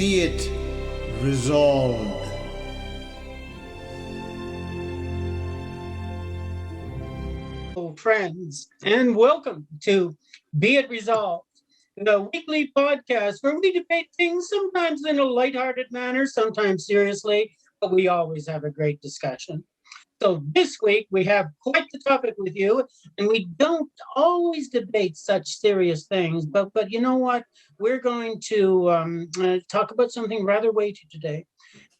be it resolved. Friends, and welcome to Be It Resolved, the weekly podcast where we debate things sometimes in a lighthearted manner, sometimes seriously, but we always have a great discussion. So this week we have quite the topic with you, and we don't always debate such serious things, but you know what? We're going to talk about something rather weighty today,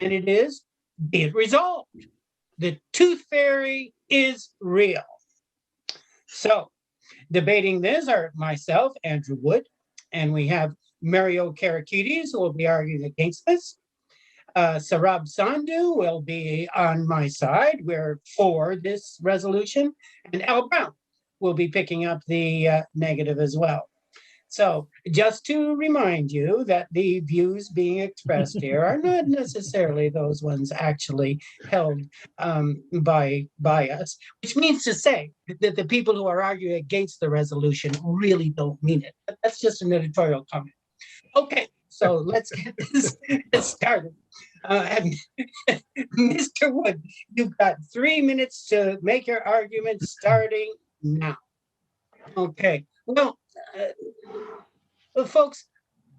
and it is Be It Resolved. The Tooth Fairy is real. So, debating this are myself, Andrew Wood, and we have Mario Karakides, who will be arguing against this. Sarab Sandhu will be on my side. We're for this resolution. And Al Brown will be picking up the negative as well. So, just to remind you that the views being expressed here are not necessarily those ones actually held by us, which means to say that the people who are arguing against the resolution really don't mean it. But that's just an editorial comment. Okay, so let's get this started. Mr. Wood, you've got 3 minutes to make your argument starting now. Okay, well, folks,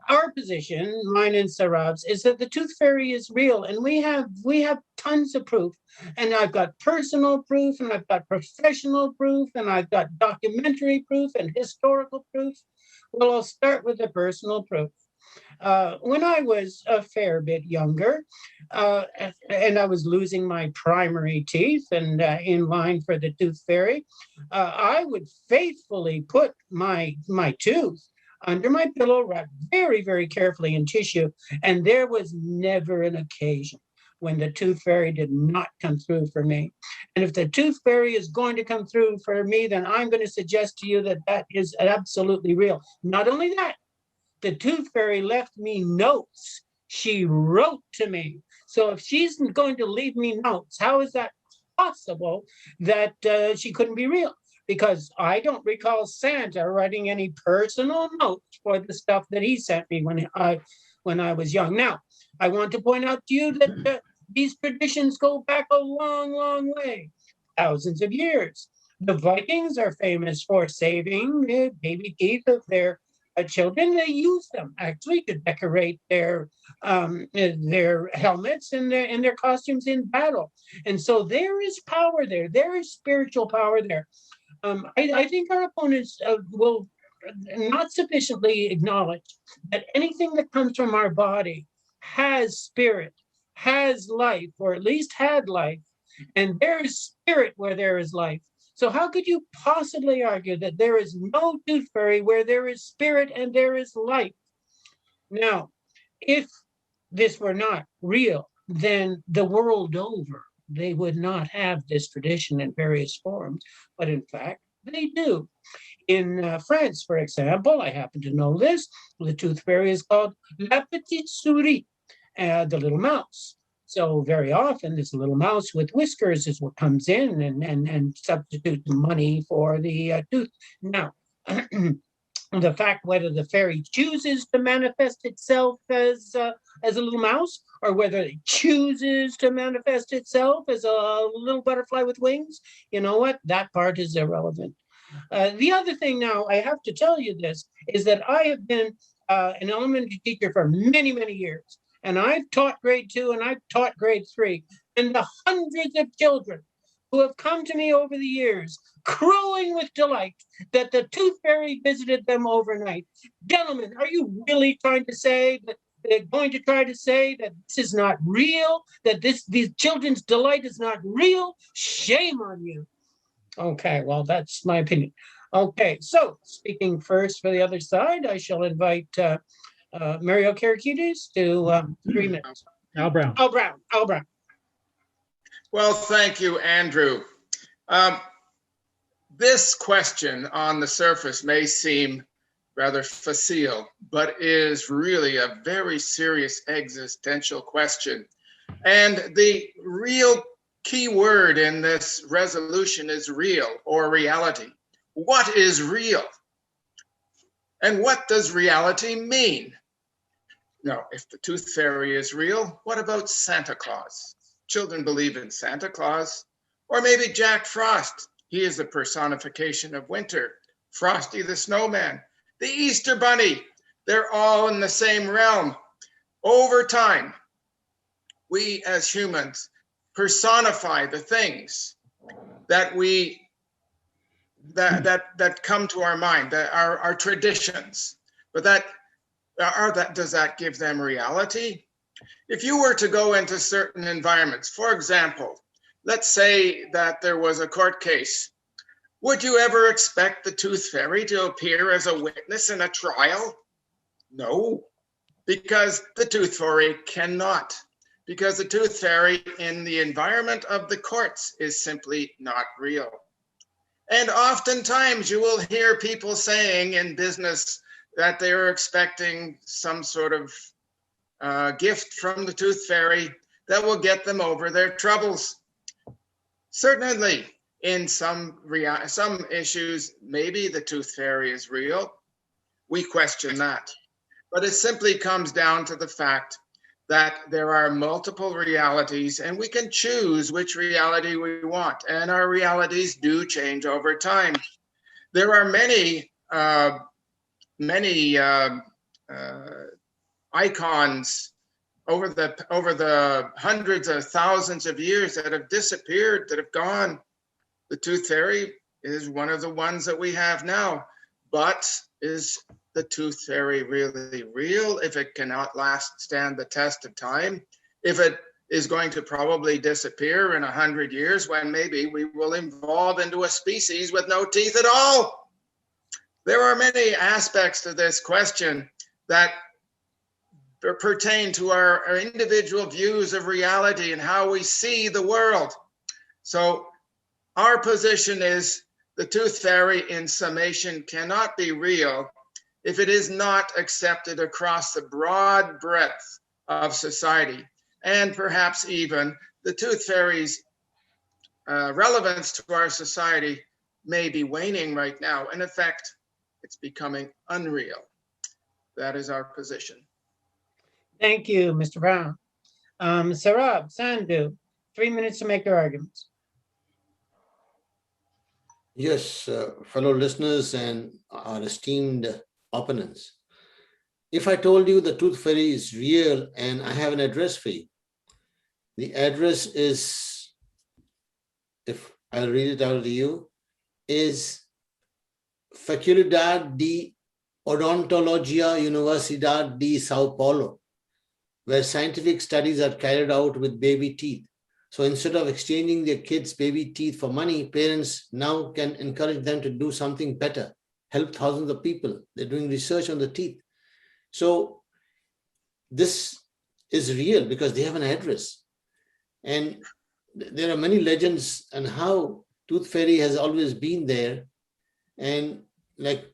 our position, mine and Sarab's, is that the tooth fairy is real, and we have tons of proof. And I've got personal proof, and I've got professional proof, and I've got documentary proof and historical proof. Well, I'll start with the personal proof. When I was a fair bit younger, and I was losing my primary teeth and in line for the tooth fairy, I would faithfully put my tooth under my pillow, wrapped very, very carefully in tissue, and there was never an occasion when the tooth fairy did not come through for me. And if the tooth fairy is going to come through for me, then I'm going to suggest to you that that is absolutely real. Not only that, the tooth fairy left me notes. She wrote to me. So if she's going to leave me notes, how is that possible that she couldn't be real? Because I don't recall Santa writing any personal notes for the stuff that he sent me when I was young. Now, I want to point out to you that these traditions go back a long, long way, thousands of years. The Vikings are famous for saving the baby teeth of their children. They use them actually to decorate their helmets and their costumes in battle. And so there is power there. There is spiritual power there. I think our opponents will not sufficiently acknowledge that anything that comes from our body has spirit, has life, or at least had life, and there is spirit where there is life. So how could you possibly argue that there is no tooth fairy where there is spirit and there is life? Now, if this were not real, then the world over, they would not have this tradition in various forms, but in fact, they do. In France, for example, I happen to know this, the tooth fairy is called La Petite Souris, the little mouse. So very often, this little mouse with whiskers is what comes in and substitutes money for the tooth. Now, the fact whether the fairy chooses to manifest itself as a little mouse, or whether it chooses to manifest itself as a little butterfly with wings, you know what? That part is irrelevant. The other thing now, I have to tell you this, is that I have been an elementary teacher for many, many years. And I've taught grade 2 and I've taught grade 3. And the hundreds of children who have come to me over the years, crowing with delight that the tooth fairy visited them overnight. Gentlemen, are you really trying to say that they're going to try to say that this is not real, that these children's delight is not real? Shame on you. Okay, well, that's my opinion. Okay, so speaking first for the other side, I shall invite Mario Karakides to 3 minutes. Al Brown. Al Brown. Well, thank you, Andrew. This question on the surface may seem rather facile, but is really a very serious existential question. And the real key word in this resolution is real or reality. What is real? And what does reality mean? No, if the tooth fairy is real, what about Santa Claus? Children believe in Santa Claus. Or maybe Jack Frost. He is the personification of winter. Frosty the Snowman, the Easter Bunny. They're all in the same realm. Over time, we as humans personify the things that that come to our mind, that are our traditions. But does that give them reality? If you were to go into certain environments, for example, let's say that there was a court case, would you ever expect the tooth fairy to appear as a witness in a trial? No, because the tooth fairy cannot. Because the tooth fairy in the environment of the courts is simply not real. And oftentimes you will hear people saying in business that they are expecting some sort of gift from the tooth fairy that will get them over their troubles. Certainly, in some issues, maybe the tooth fairy is real. We question that. But it simply comes down to the fact that there are multiple realities and we can choose which reality we want. And our realities do change over time. There are many icons over the hundreds of thousands of years that have disappeared, that have gone. The tooth fairy is one of the ones that we have now. But is the tooth fairy really real if it cannot stand the test of time? If it is going to probably disappear in 100 years when maybe we will evolve into a species with no teeth at all? There are many aspects to this question that pertain to our individual views of reality and how we see the world. So our position is the tooth fairy, in summation, cannot be real if it is not accepted across the broad breadth of society. And perhaps even the tooth fairy's relevance to our society may be waning right now. In effect, it's becoming unreal. That is our position. Thank you, Mr. Brown. Sarab, Sandhu, 3 minutes to make your arguments. Yes, fellow listeners and our esteemed opponents. If I told you the tooth fairy is real and I have an address for you, the address is, if I'll read it out to you, is Facultad de Odontologia Universidad de Sao Paulo, where scientific studies are carried out with baby teeth. So instead of exchanging their kids' baby teeth for money, parents now can encourage them to do something better, help thousands of people. They're doing research on the teeth. So this is real because they have an address. And there are many legends on how tooth fairy has always been there. And like,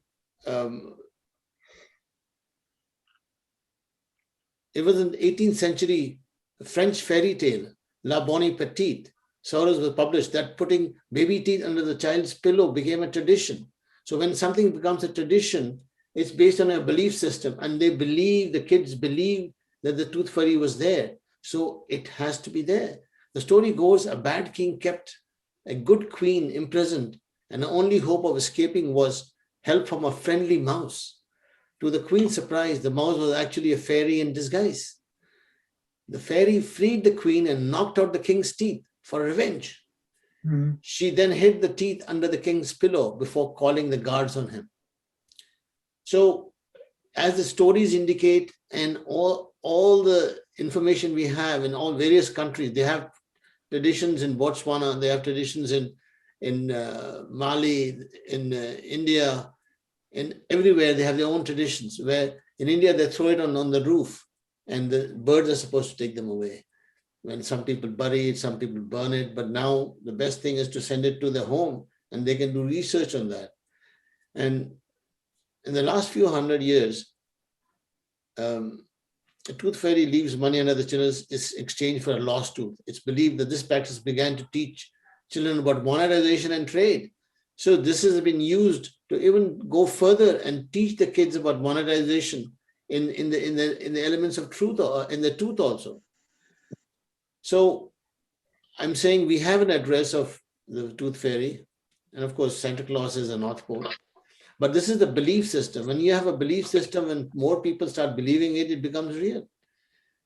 it was in the 18th century French fairy tale, La Bonne Petite, Sorrows was published, that putting baby teeth under the child's pillow became a tradition. So when something becomes a tradition, it's based on a belief system, and the kids believe that the tooth fairy was there. So it has to be there. The story goes, a bad king kept a good queen imprisoned, and the only hope of escaping was help from a friendly mouse. To the queen's surprise, the mouse was actually a fairy in disguise. The fairy freed the queen and knocked out the king's teeth for revenge. Mm-hmm. She then hid the teeth under the king's pillow before calling the guards on him. So, as the stories indicate, and all the information we have in all various countries, they have traditions in Botswana, they have traditions in Mali, in India, and everywhere they have their own traditions, where in India they throw it on the roof and the birds are supposed to take them away. When some people bury it, some people burn it, but now the best thing is to send it to their home and they can do research on that. And in the last few hundred years, a tooth fairy leaves money under the children's is exchanged for a lost tooth. It's believed that this practice began to teach children about monetization and trade. So this has been used to even go further and teach the kids about monetization in the elements of truth, or in the truth also. So I'm saying we have an address of the Tooth Fairy, and of course Santa Claus is the North Pole. But this is the belief system. When you have a belief system and more people start believing it, it becomes real.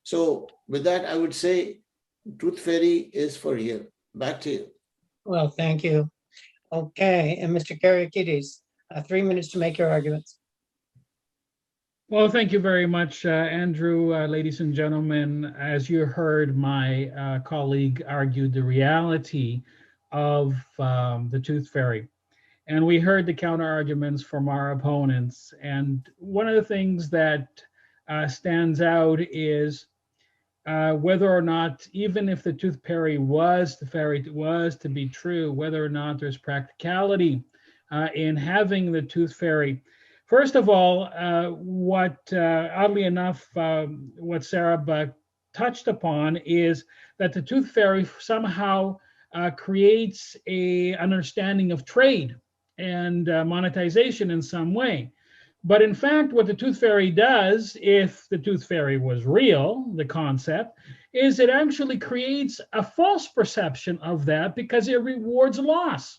So with that, I would say Tooth Fairy is for real. Back to you. Well, thank you. Okay, and Mr. Kyriakides, 3 minutes to make your arguments. Well, thank you very much, Andrew. Ladies and gentlemen, as you heard, my colleague argued the reality of the Tooth Fairy. And we heard the counter arguments from our opponents. And one of the things that stands out is whether or not, even if the Tooth Fairy was to be true, whether or not there's practicality in having the Tooth Fairy. First of all, oddly enough, what Sarah touched upon is that the Tooth Fairy somehow creates an understanding of trade and monetization in some way. But in fact, what the Tooth Fairy does, if the Tooth Fairy was real, the concept, is it actually creates a false perception of that because it rewards loss.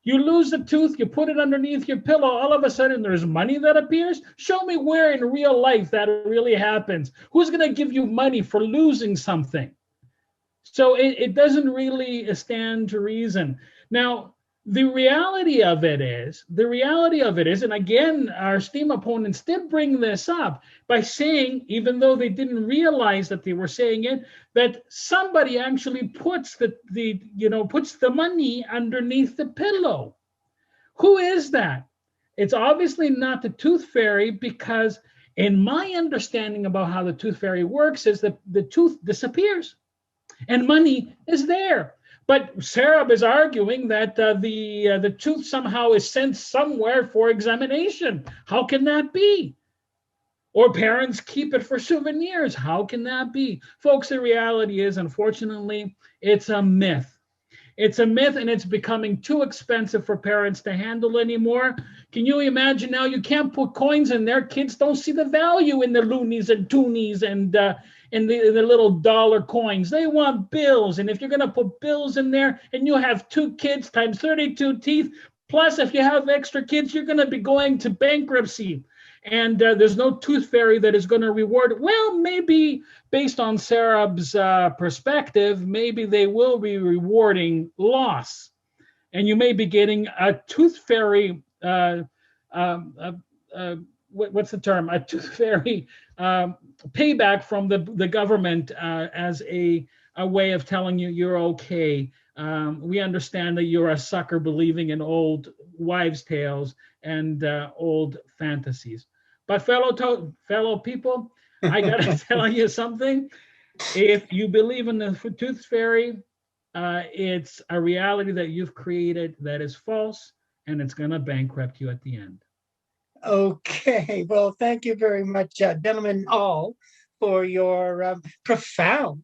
You lose the tooth, you put it underneath your pillow, all of a sudden there's money that appears. Show me where in real life that really happens. Who's going to give you money for losing something? So it doesn't really stand to reason. Now, the reality of it is, and again, our esteemed opponents did bring this up by saying, even though they didn't realize that they were saying it, that somebody actually puts the money underneath the pillow. Who is that? It's obviously not the Tooth Fairy, because in my understanding about how the Tooth Fairy works is that the tooth disappears and money is there. But Sarah is arguing that the tooth somehow is sent somewhere for examination. How can that be? Or parents keep it for souvenirs. How can that be? Folks, the reality is, unfortunately, it's a myth. It's a myth, and it's becoming too expensive for parents to handle anymore. Can you imagine now? You can't put coins in there. Kids don't see the value in the loonies and toonies and in the little dollar coins. They want bills. And if you're going to put bills in there and you have 2 kids times 32 teeth, plus if you have extra kids, you're going to be going to bankruptcy. And there's no Tooth Fairy that is going to reward. Well, maybe based on Sarah's perspective, maybe they will be rewarding loss. And you may be getting a Tooth Fairy, what's the term? A Tooth Fairy payback from the government as a way of telling you you're okay. We understand that you're a sucker believing in old wives' tales and old fantasies. But fellow people, I gotta tell you something. If you believe in the Tooth Fairy, it's a reality that you've created that is false, and it's gonna bankrupt you at the end. Okay, well, thank you very much, gentlemen all, for your profound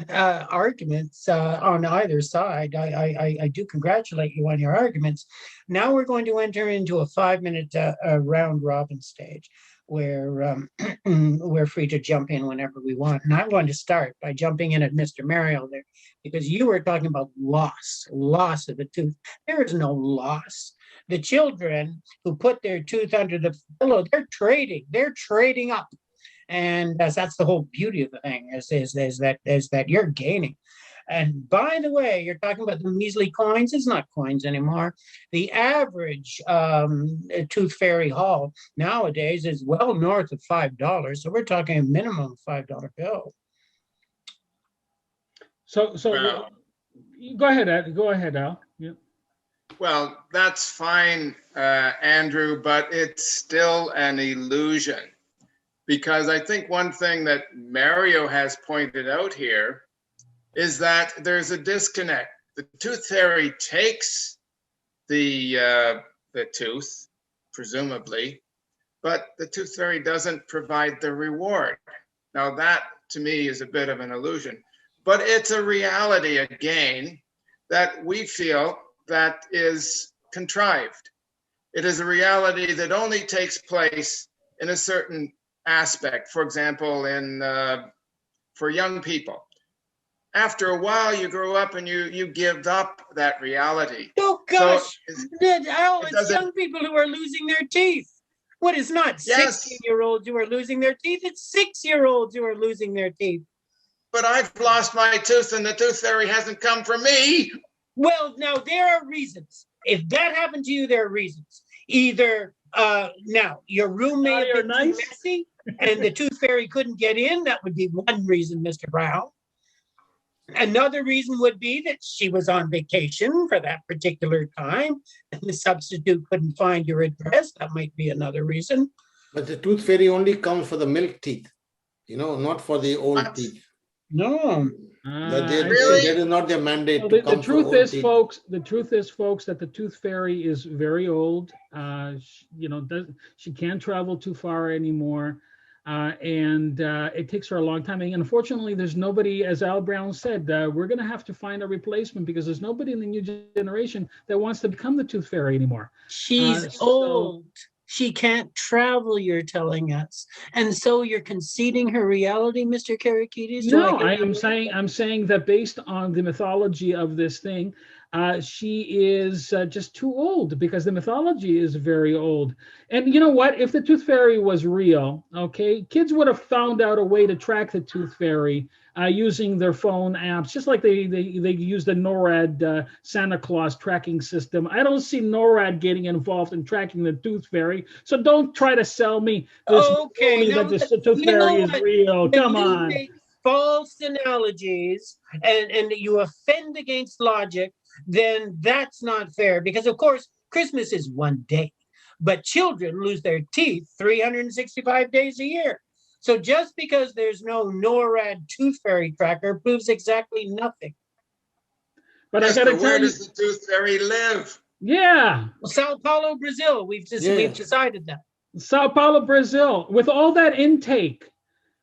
arguments on either side. I do congratulate you on your arguments. Now we're going to enter into a 5-minute round robin stage where we're free to jump in whenever we want. And I'm going to start by jumping in at Mr. Mario there, because you were talking about loss of a tooth. There is no loss. The children who put their tooth under the pillow, they're trading up. And that's the whole beauty of the thing is that you're gaining. And by the way, you're talking about the measly coins. It's not coins anymore. The average Tooth Fairy haul nowadays is well north of $5. So we're talking a minimum $5 bill. So Well, go ahead, Al. Yeah. well, that's fine, Andrew, but it's still an illusion. Because I think one thing that Mario has pointed out here is that there's a disconnect. The Tooth Fairy takes the tooth, presumably, but the Tooth Fairy doesn't provide the reward. Now that, to me, is a bit of an illusion, but it's a reality, again, that we feel that is contrived. It is a reality that only takes place in a certain aspect. For example, for young people, after a while, you grow up and you give up that reality. Oh gosh, Al, it it's doesn't- young people who are losing their teeth. What is not Yes. 16-year-olds who are losing their teeth? It's 6-year-olds who are losing their teeth. But I've lost my tooth and the tooth fairy hasn't come for me. Well, now there are reasons. If that happened to you, there are reasons. Either now your room may Naughty or have been too nice? messy and the tooth fairy couldn't get in. That would be one reason, Mr. Brown. Another reason would be that she was on vacation for that particular time and the substitute couldn't find your address. That might be another reason. But the tooth fairy only comes for the milk teeth, not for the old What? teeth. No. That Really? is not their mandate Well, to the come for truth old is, teeth. folks, that the tooth fairy is very old. She can't travel too far anymore. And it takes her a long time. And unfortunately, there's nobody, as Al Brown said, we're going to have to find a replacement because there's nobody in the new generation that wants to become the tooth fairy anymore. She's So- old. She can't travel, you're telling us. And so you're conceding her reality, Mr. Karakides? Do No, get I that am right? I'm saying that based on the mythology of this thing, she is just too old because the mythology is very old. And you know what? If the tooth fairy was real, okay, kids would have found out a way to track the tooth fairy using their phone apps, just like they use the NORAD Santa Claus tracking system. I don't see NORAD getting involved in tracking the tooth fairy. So don't try to sell me this Okay, phony now, that the tooth you know fairy is what? real. When Come you on. make false analogies and you offend against logic, then that's not fair. Because of course, Christmas is one day, but children lose their teeth 365 days a year. So just because there's no NORAD tooth fairy tracker proves exactly nothing. But Yes, I gotta but where tell you, does the tooth fairy live? yeah, Well, Sao Paulo, Brazil, we've Yeah. decided that. Sao Paulo, Brazil, with all that intake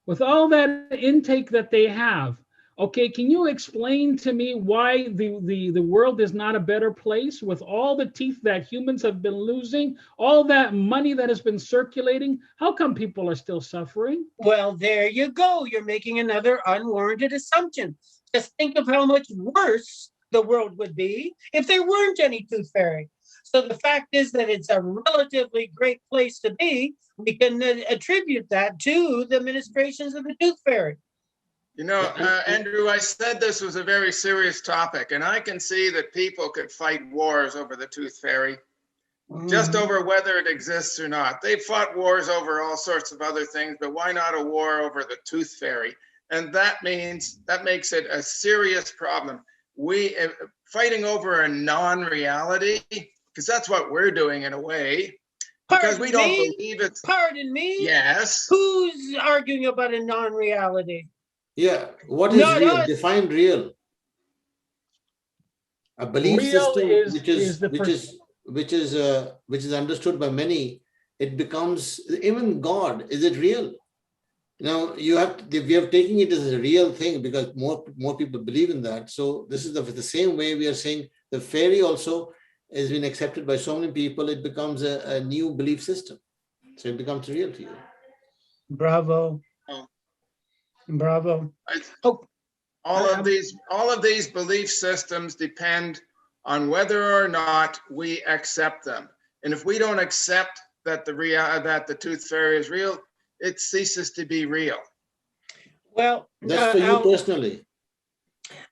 that they have. Okay, can you explain to me why the world is not a better place with all the teeth that humans have been losing, all that money that has been circulating? How come people are still suffering? Well, there you go. You're making another unwarranted assumption. Just think of how much worse the world would be if there weren't any tooth fairy. So the fact is that it's a relatively great place to be. We can attribute that to the ministrations of the tooth fairy. Andrew, I said this was a very serious topic, and I can see that people could fight wars over the tooth fairy, just over whether it exists or not. They've fought wars over all sorts of other things, but why not a war over the tooth fairy? And that makes it a serious problem. We fighting over a non-reality, because that's what we're doing in a way, because we don't believe it. Pardon me? Yes. Who's arguing about a non-reality? Yeah, what is Not real? us. Define real. A belief Real system is the which is understood by many. It becomes even God. Is it real? Now we have taken it as a real thing because more people believe in that. So this is the same way we are saying the fairy also has been accepted by so many people. It becomes a new belief system. So it becomes real to you. Bravo. Oh. Bravo. All of these belief systems depend on whether or not we accept them. And if we don't accept that the tooth fairy is real, it ceases to be real. Well, That's for you personally.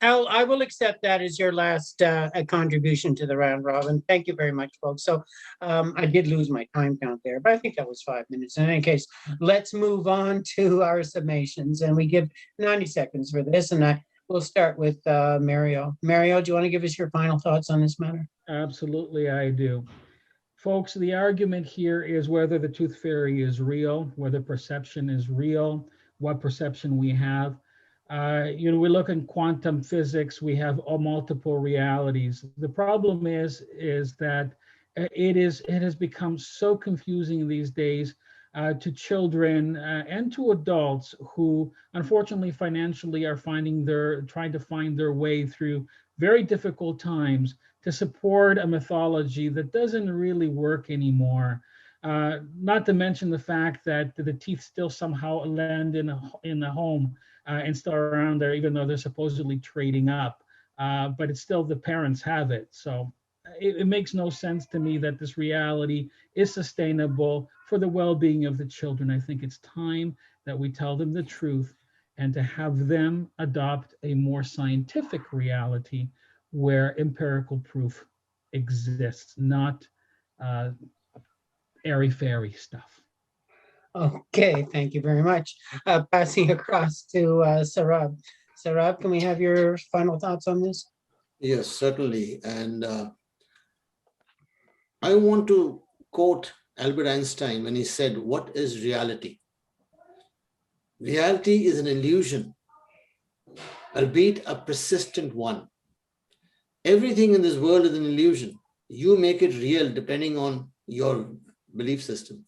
Al, I will accept that as your last contribution to the round robin. Thank you very much, folks. So I did lose my time count there, but I think that was 5 minutes. In any case, let's move on to our summations, and we give 90 seconds for this. And we'll start with Mario. Mario, do you want to give us your final thoughts on this matter? Absolutely, I do. Folks, the argument here is whether the tooth fairy is real, whether perception is real, what perception we have. We look in quantum physics, we have multiple realities. The problem is that it has become so confusing these days to children and to adults who unfortunately financially are trying to find their way through very difficult times to support a mythology that doesn't really work anymore. Not to mention the fact that the teeth still somehow land in the home and still around there, even though they're supposedly trading up. But it's still the parents have it. So it makes no sense to me that this reality is sustainable for the well-being of the children. I think it's time that we tell them the truth and to have them adopt a more scientific reality where empirical proof exists, not airy-fairy stuff. Okay, thank you very much. Passing across to Sarab. Sarab, can we have your final thoughts on this? Yes, certainly. And I want to quote Albert Einstein when he said, "What is reality? Reality is an illusion, albeit a persistent one. Everything in this world is an illusion. You make it real depending on your belief system."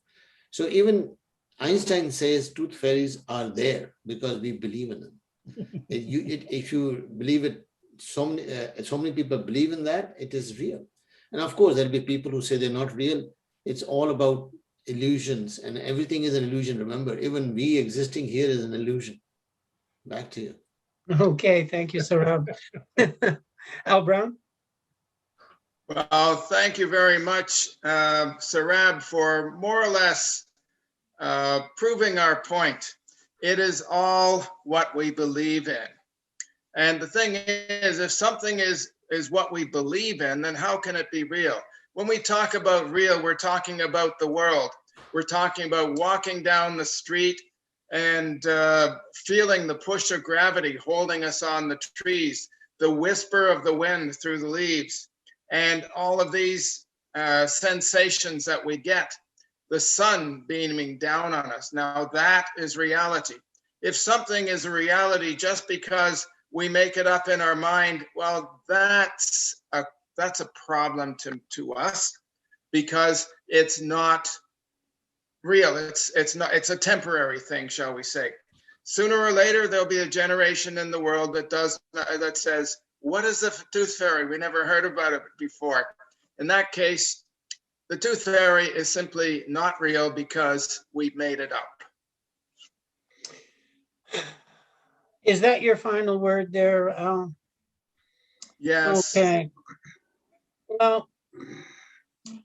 So even Einstein says tooth fairies are there because we believe in them. If you believe it, so many people believe in that, it is real. And of course, there'll be people who say they're not real. It's all about illusions, and everything is an illusion. Remember, even we existing here is an illusion. Back to you. Okay, thank you, Sarab. Al Brown? Well, thank you very much, Sarab, for more or less proving our point. It is all what we believe in. And the thing is, if something is what we believe in, then how can it be real? When we talk about real, we're talking about the world. We're talking about walking down the street and feeling the push of gravity holding us on the trees, the whisper of the wind through the leaves, and all of these sensations that we get, the sun beaming down on us. Now that is reality. If something is a reality just because we make it up in our mind, well, that's a problem to us, because it's not real. It's a temporary thing, shall we say. Sooner or later, there'll be a generation in the world that says, "What is the tooth fairy? We never heard about it before." In that case, the tooth fairy is simply not real because we made it up. Is that your final word there, Al? Yes. Okay. Well,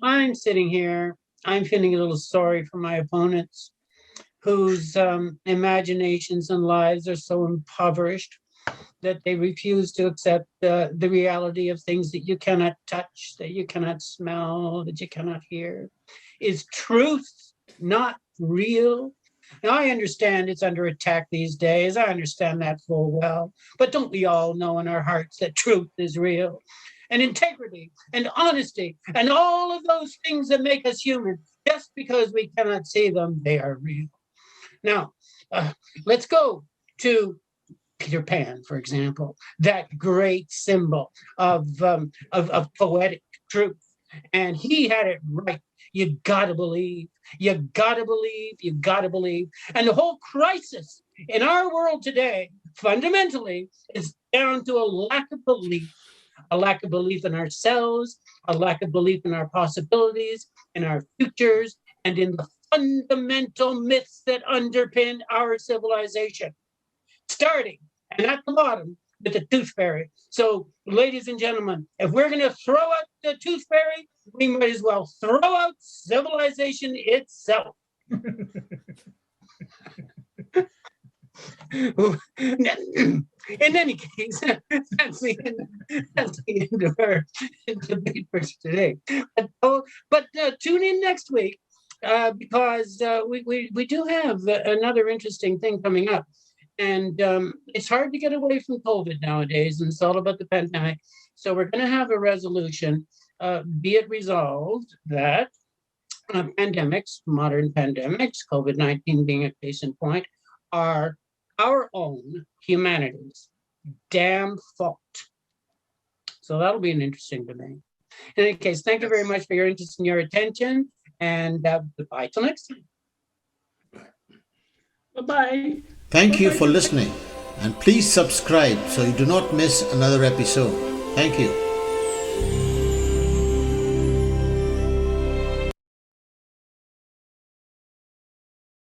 I'm sitting here, I'm feeling a little sorry for my opponents whose imaginations and lives are so impoverished that they refuse to accept the reality of things that you cannot touch, that you cannot smell, that you cannot hear. Is truth not real? Now, I understand it's under attack these days. I understand that full well. But don't we all know in our hearts that truth is real? And integrity and honesty and all of those things that make us human, just because we cannot see them, they are real. Now, let's go to Peter Pan, for example, that great symbol of poetic truth. And he had it right. You gotta believe, you gotta believe, you gotta believe. And the whole crisis in our world today, fundamentally, is down to a lack of belief in ourselves, a lack of belief in our possibilities, in our futures, and in the fundamental myths that underpin our civilization. Starting, and at the bottom, with the tooth fairy. So, ladies and gentlemen, if we're going to throw out the tooth fairy, we might as well throw out civilization itself. In any case, that's the end of our debate for today. But tune in next week because we do have another interesting thing coming up. And it's hard to get away from COVID nowadays, and it's all about the pandemic. So we're going to have a resolution, be it resolved that pandemics, modern pandemics, COVID-19 being a case in point, are our own humanity's damn fault. So that'll be an interesting debate. In any case, thank you very much for your interest and your attention, and goodbye till next time. Bye-bye. Thank you for listening, and please subscribe so you do not miss another episode. Thank you.